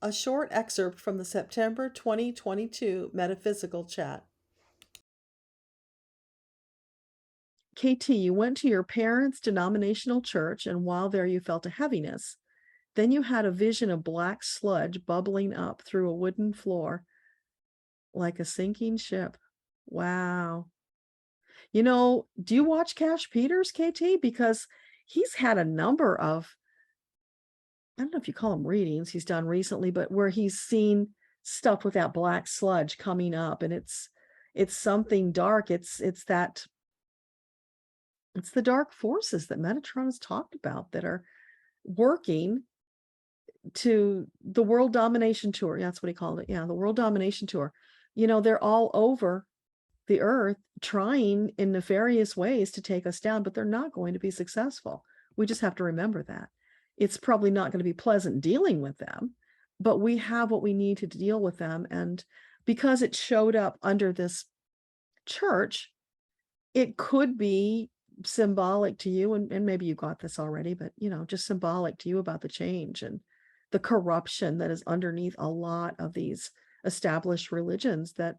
A short excerpt from the September 2022 Metaphysical Chat. KT, you went to your parents' denominational church, and while there you felt a heaviness. Then you had a vision of black sludge bubbling up through a wooden floor like a sinking ship. Wow. Do you watch Cash Peters, KT? Because he's had a number of, I don't know if you call them readings he's done recently, but where he's seen stuff with that black sludge coming up, and it's something dark. It's the dark forces that Metatron has talked about that are working to the world domination tour. That's what he called it. Yeah, the world domination tour. They're all over the earth trying in nefarious ways to take us down, but they're not going to be successful. We just have to remember that. It's probably not going to be pleasant dealing with them, but we have what we need to deal with them. And because it showed up under this church, it could be symbolic to you, and maybe you got this already, but just symbolic to you about the change and the corruption that is underneath a lot of these established religions that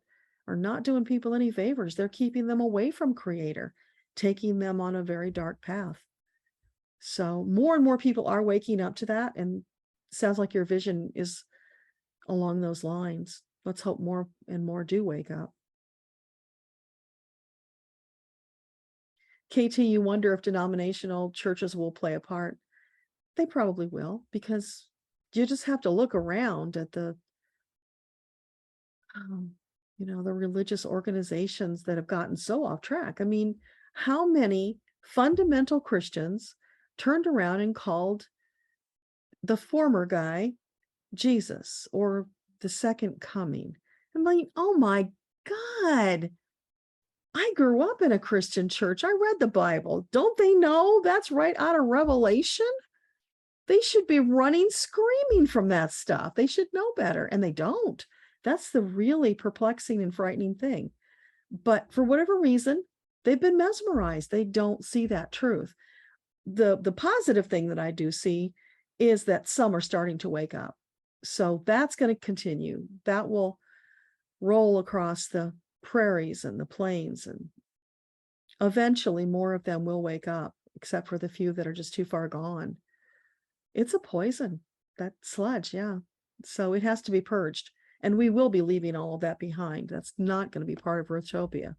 are not doing people any favors. They're keeping them away from Creator, taking them on a very dark path. So more and more people are waking up to that, and it sounds like your vision is along those lines. Let's hope more and more do wake up. KT, you wonder if denominational churches will play a part. They probably will, because you just have to look around at the religious organizations that have gotten so off track. I mean, how many fundamental Christians turned around and called the former guy Jesus or the second coming? I'm like, oh my God, I grew up in a Christian church. I read the Bible. Don't they know that's right out of Revelation? They should be running, screaming from that stuff. They should know better, and they don't. That's the really perplexing and frightening thing. But for whatever reason, they've been mesmerized. They don't see that truth. The positive thing that I do see is that some are starting to wake up. So that's going to continue. That will roll across the prairies and the plains, and eventually more of them will wake up, except for the few that are just too far gone. It's a poison, that sludge, yeah. So it has to be purged. And we will be leaving all of that behind. That's not going to be part of Earthtopia.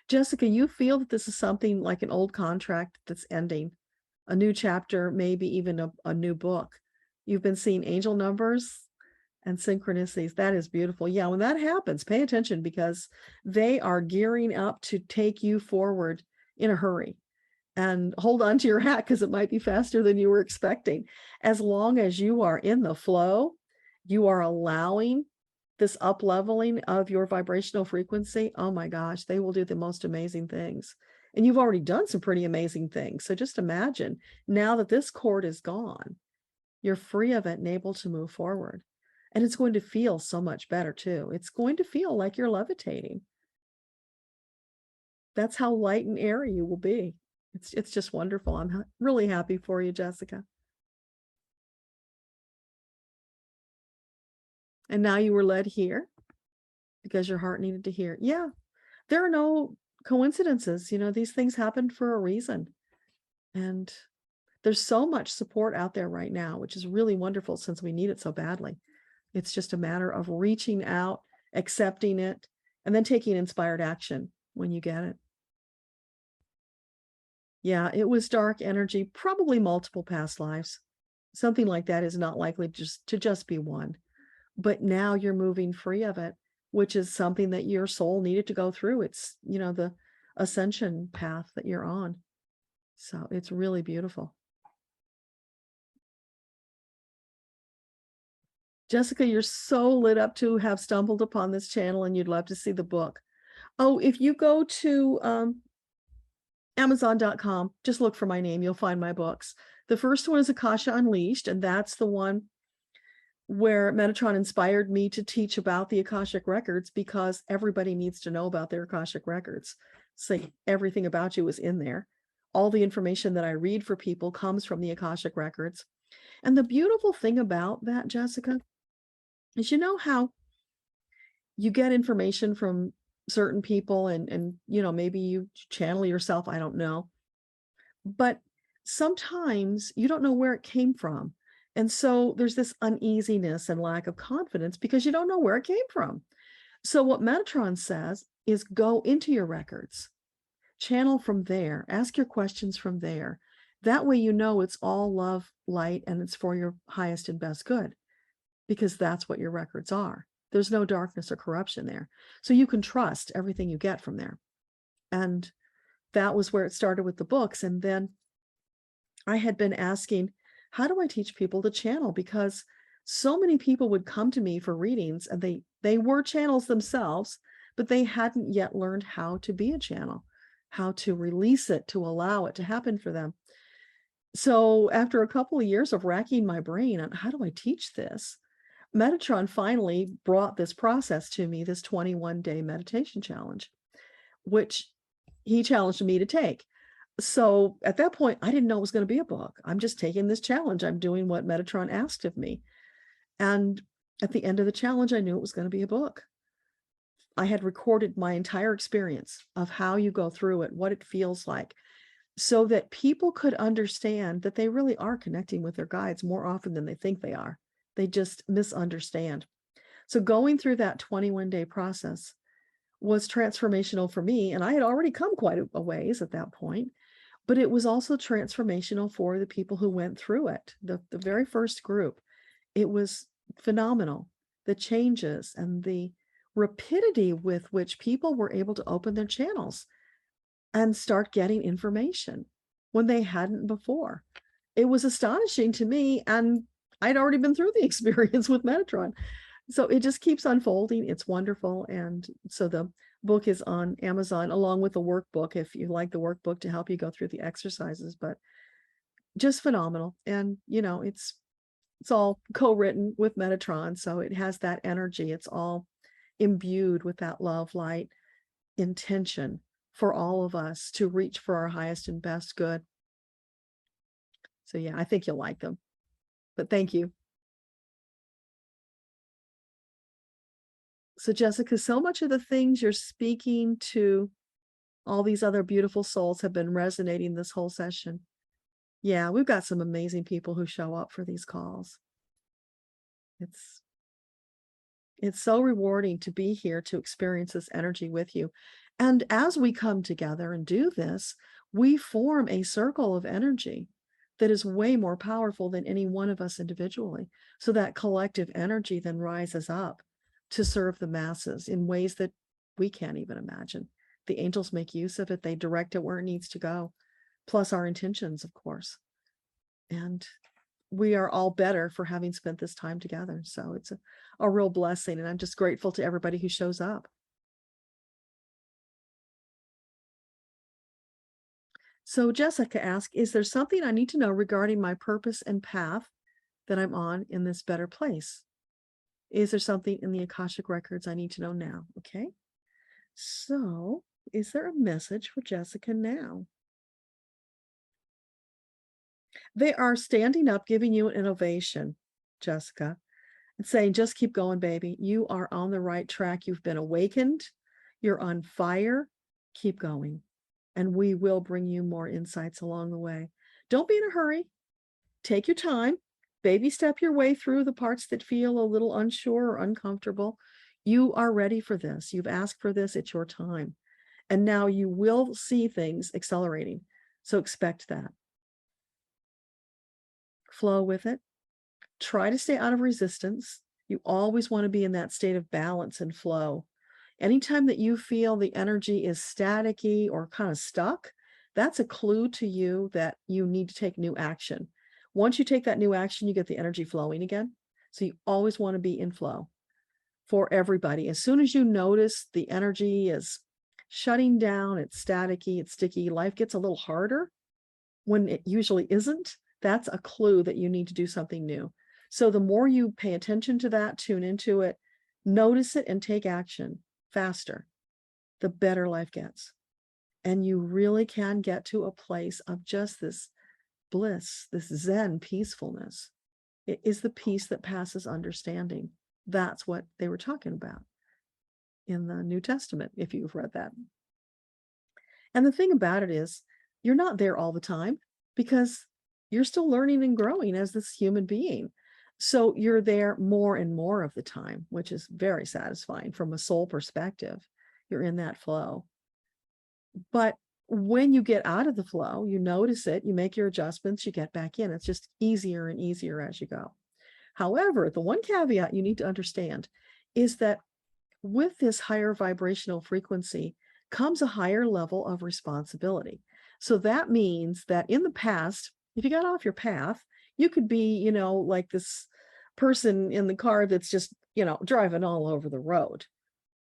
Jessica, you feel that this is something like an old contract that's ending, a new chapter, maybe even a new book. You've been seeing angel numbers and synchronicities. That is beautiful. Yeah, when that happens, pay attention, because they are gearing up to take you forward in a hurry. And hold on to your hat, because it might be faster than you were expecting. As long as you are in the flow, you are allowing this up leveling of your vibrational frequency. Oh my gosh, they will do the most amazing things. And you've already done some pretty amazing things. So just imagine now that this cord is gone, you're free of it and able to move forward. And it's going to feel so much better too. It's going to feel like you're levitating. That's how light and airy you will be. It's just wonderful. I'm really happy for you, Jessica. And now you were led here because your heart needed to hear. Yeah, there are no coincidences. These things happened for a reason. And there's so much support out there right now, which is really wonderful since we need it so badly. It's just a matter of reaching out, accepting it, and then taking inspired action when you get it. Yeah, it was dark energy, probably multiple past lives. Something like that is not likely to just be one. But now you're moving free of it, which is something that your soul needed to go through. It's, the ascension path that you're on. So it's really beautiful. Jessica, you're so lit up to have stumbled upon this channel, and you'd love to see the book. Oh, if you go to Amazon.com, just look for my name, you'll find my books. The first one is Akasha Unleashed, and that's the one where Metatron inspired me to teach about the Akashic records, because everybody needs to know about their Akashic records. So everything about you is in there. All the information that I read for people comes from the Akashic records. And the beautiful thing about that, Jessica, is you know how you get information from certain people and maybe you channel yourself, I don't know. But sometimes you don't know where it came from. And so there's this uneasiness and lack of confidence because you don't know where it came from. So what Metatron says is go into your records, channel from there, ask your questions from there. That way you know it's all love, light, and it's for your highest and best good, because that's what your records are. There's no darkness or corruption there. So you can trust everything you get from there. And that was where it started with the books. And then I had been asking, how do I teach people to channel? Because so many people would come to me for readings and they were channels themselves, but they hadn't yet learned how to be a channel, how to release it, to allow it to happen for them. So after a couple of years of racking my brain on how do I teach this, Metatron finally brought this process to me, this 21-day meditation challenge, which he challenged me to take. So at that point, I didn't know it was going to be a book. I'm just taking this challenge. I'm doing what Metatron asked of me. And at the end of the challenge, I knew it was going to be a book. I had recorded my entire experience of how you go through it, what it feels like, so that people could understand that they really are connecting with their guides more often than they think they are. They just misunderstand. So going through that 21-day process was transformational for me. And I had already come quite a ways at that point, but it was also transformational for the people who went through it. The very first group, it was phenomenal. The changes and the rapidity with which people were able to open their channels and start getting information when they hadn't before. It was astonishing to me. And I'd already been through the experience with Metatron. So it just keeps unfolding. It's wonderful. And so the book is on Amazon along with the workbook, if you like the workbook to help you go through the exercises, but just phenomenal. And, it's all co-written with Metatron. So it has that energy. It's all imbued with that love, light, intention for all of us to reach for our highest and best good. So yeah, I think you'll like them. But thank you. So Jessica, so much of the things you're speaking to all these other beautiful souls have been resonating this whole session. Yeah, we've got some amazing people who show up for these calls. It's so rewarding to be here to experience this energy with you. And as we come together and do this, we form a circle of energy that is way more powerful than any one of us individually. So that collective energy then rises up to serve the masses in ways that we can't even imagine. The angels make use of it. They direct it where it needs to go, plus our intentions, of course. And we are all better for having spent this time together. So it's a real blessing. And I'm just grateful to everybody who shows up. So Jessica asked, is there something I need to know regarding my purpose and path that I'm on in this better place? Is there something in the Akashic records I need to know now? Okay. So is there a message for Jessica now? They are standing up, giving you an ovation, Jessica, and saying, just keep going, baby. You are on the right track. You've been awakened. You're on fire. Keep going. And we will bring you more insights along the way. Don't be in a hurry. Take your time. Baby step your way through the parts that feel a little unsure or uncomfortable. You are ready for this. You've asked for this. It's your time. And now you will see things accelerating. So expect that. Flow with it. Try to stay out of resistance. You always want to be in that state of balance and flow. Anytime that you feel the energy is staticky or kind of stuck, that's a clue to you that you need to take new action. Once you take that new action, you get the energy flowing again. So you always want to be in flow for everybody. As soon as you notice the energy is shutting down, it's staticky, it's sticky, life gets a little harder when it usually isn't, that's a clue that you need to do something new. So the more you pay attention to that, tune into it, notice it, and take action faster, the better life gets. And you really can get to a place of just this bliss, this Zen peacefulness. It is the peace that passes understanding. That's what they were talking about in the New Testament, if you've read that. And the thing about it is, you're not there all the time because you're still learning and growing as this human being. So you're there more and more of the time, which is very satisfying from a soul perspective. You're in that flow. But when you get out of the flow, you notice it, you make your adjustments, you get back in. It's just easier and easier as you go. However, the one caveat you need to understand is that with this higher vibrational frequency comes a higher level of responsibility. So that means that in the past, if you got off your path, you could be, like this person in the car that's just, driving all over the road.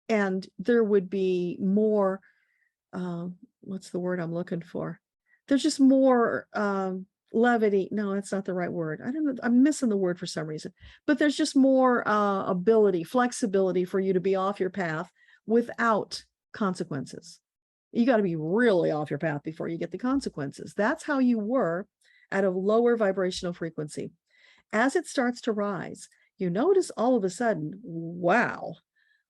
And there would be more, what's the word I'm looking for? There's just more levity. No, that's not the right word. I don't know. I'm missing the word for some reason. But there's just more ability, flexibility for you to be off your path without consequences. You got to be really off your path before you get the consequences. That's how you were at a lower vibrational frequency. As it starts to rise, you notice all of a sudden, wow,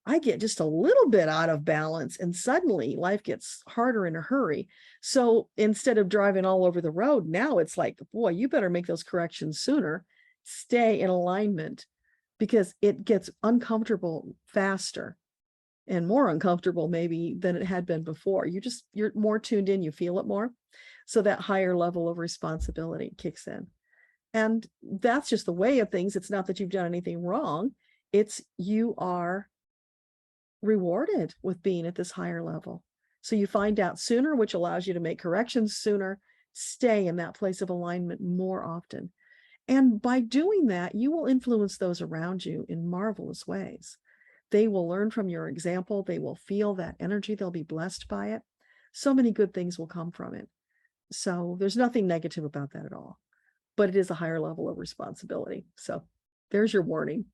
I get just a little bit out of balance and suddenly life gets harder in a hurry. So instead of driving all over the road, now it's like, boy, you better make those corrections sooner. Stay in alignment because it gets uncomfortable faster and more uncomfortable maybe than it had been before. You're more tuned in, you feel it more. So that higher level of responsibility kicks in. And that's just the way of things. It's not that you've done anything wrong. It's you are rewarded with being at this higher level. So you find out sooner, which allows you to make corrections sooner, stay in that place of alignment more often. And by doing that, you will influence those around you in marvelous ways. They will learn from your example. They will feel that energy. They'll be blessed by it. So many good things will come from it. So there's nothing negative about that at all. But it is a higher level of responsibility. So there's your warning.